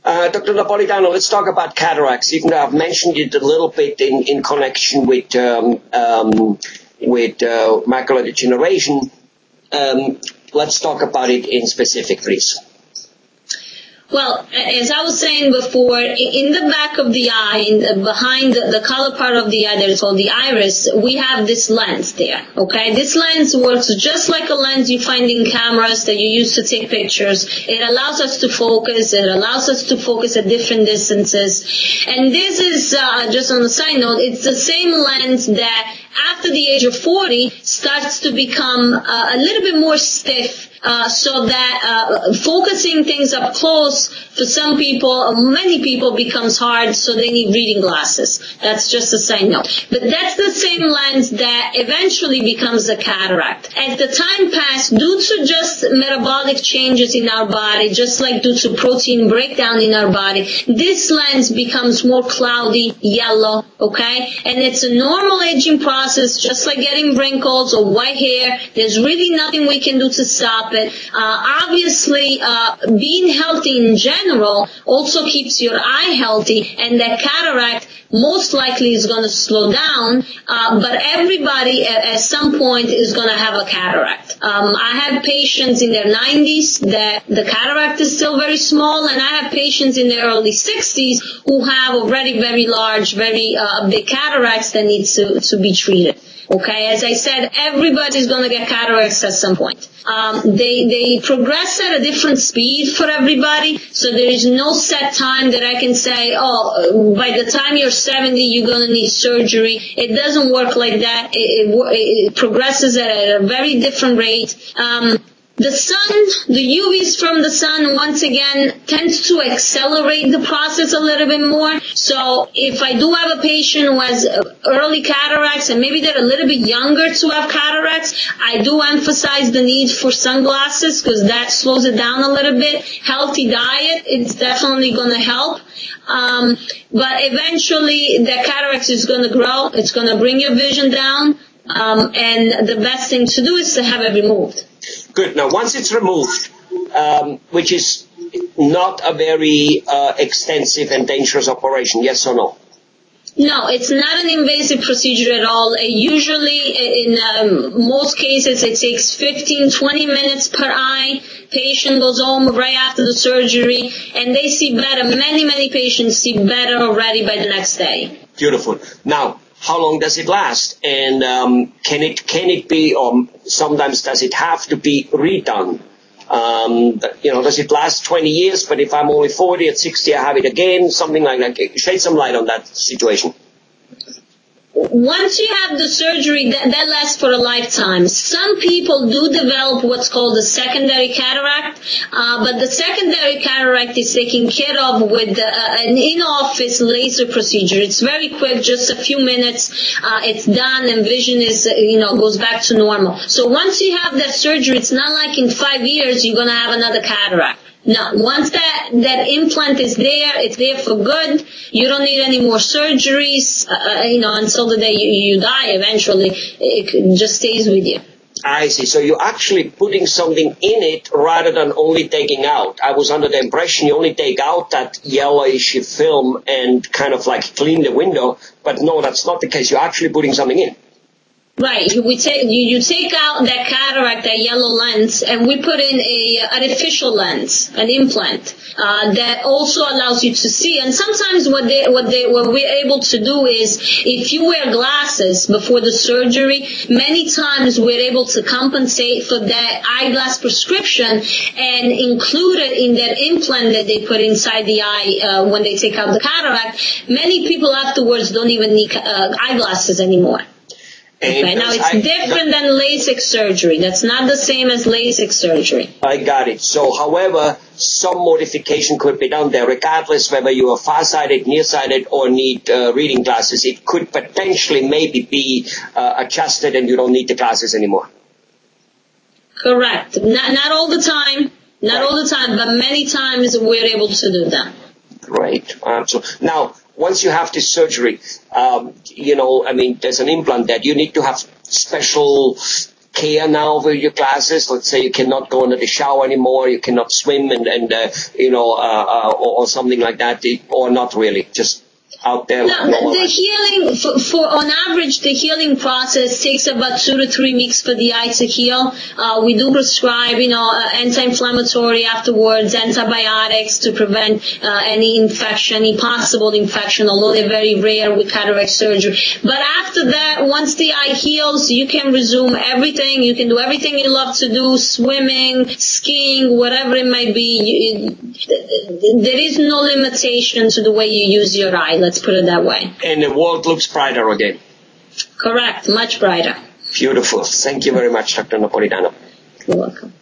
Dr. Napolitano, let's talk about cataracts. Even though I've mentioned it a little bit in connection with macular degeneration, let's talk about it in specific, please. Well, as I was saying before, in the back of the eye, behind the color part of the eye that is called the iris, we have this lens there, okay? This lens works just like a lens you find in cameras that you use to take pictures. It allows us to focus. It allows us to focus at different distances. And this is, just on a side note, it's the same lens that after the age of 40 starts to become a little bit more stiff, so that focusing things up close for some people, many people, becomes hard, so they need reading glasses. That's just a side note. But that's the same lens that eventually becomes a cataract. As the time passed, due to just metabolic changes in our body, just like due to protein breakdown in our body, this lens becomes more cloudy, yellow, okay? And it's a normal aging process, just like getting wrinkles or white hair. There's really nothing we can do to stop it. Obviously, being healthy in general also keeps your eye healthy, and that cataract most likely is going to slow down, but everybody at some point is going to have a cataract. I have patients in their 90s that the cataract is still very small, and I have patients in their early 60s who have already very large, very big cataracts that need to be treated. Okay, as I said, everybody's going to get cataracts at some point. They progress at a different speed for everybody, so there is no set time that I can say, oh, by the time you're 70, you're going to need surgery. It doesn't work like that. It progresses at a very different rate. The sun, the UVs from the sun, once again, tends to accelerate the process a little bit more. So if I do have a patient who has early cataracts, and maybe they're a little bit younger to have cataracts, I do emphasize the need for sunglasses, because that slows it down a little bit. Healthy diet, it's definitely going to help. But eventually, the cataracts is going to grow. It's going to bring your vision down. And the best thing to do is to have it removed. Good. Now, once it's removed, which is not a very extensive and dangerous operation, yes or no? No, it's not an invasive procedure at all. Usually, in most cases, it takes 15, 20 minutes per eye. Patient goes home right after the surgery, and they see better. Many, many patients see better already by the next day. Beautiful. Now, how long does it last? And can it be, or sometimes does it have to be redone? Does it last 20 years, but if I'm only 40, at 60 I have it again, something like that? Shed some light on that situation. Once you have the surgery, that lasts for a lifetime. Some people do develop what's called a secondary cataract, but the secondary cataract is taken care of with an in-office laser procedure. It's very quick, just a few minutes. It's done, and vision is, goes back to normal. So once you have that surgery, it's not like in 5 years you're going to have another cataract. No, once that implant is there, it's there for good. You don't need any more surgeries, until the day you die eventually. It just stays with you. I see. So you're actually putting something in it rather than only taking out. I was under the impression you only take out that yellowish film and kind of like clean the window, but no, that's not the case. You're actually putting something in. Right. You take out that cataract, that yellow lens, and we put in a artificial lens, an implant, that also allows you to see. And sometimes what we're able to do is, if you wear glasses before the surgery, many times we're able to compensate for that eyeglass prescription and include it in that implant that they put inside the eye when they take out the cataract. Many people afterwards don't even need eyeglasses anymore. Okay, now it's different than LASIK surgery. That's not the same as LASIK surgery. I got it. So, however, some modification could be done there, regardless whether you are farsighted, nearsighted, or need reading glasses. It could potentially maybe be adjusted and you don't need the glasses anymore. Correct. Not all the time. Not all the time, but many times we're able to do that. Great. So now, once you have this surgery, there's an implant that you need to have special care now with your glasses? Let's say you cannot go into the shower anymore, you cannot swim or something like that, or not really, just out there. No, the healing, for on average, the healing process takes about 2 to 3 weeks for the eye to heal. We do prescribe, anti-inflammatory afterwards, antibiotics to prevent any infection, any possible infection, although they're very rare with cataract surgery. But after that, once the eye heals, you can resume everything. You can do everything you love to do, swimming, skiing, whatever it might be. There is no limitation to the way you use your eye. Let's put it that way. And the world looks brighter again. Correct. Much brighter. Beautiful. Thank you very much, Dr. Napolitano. You're welcome.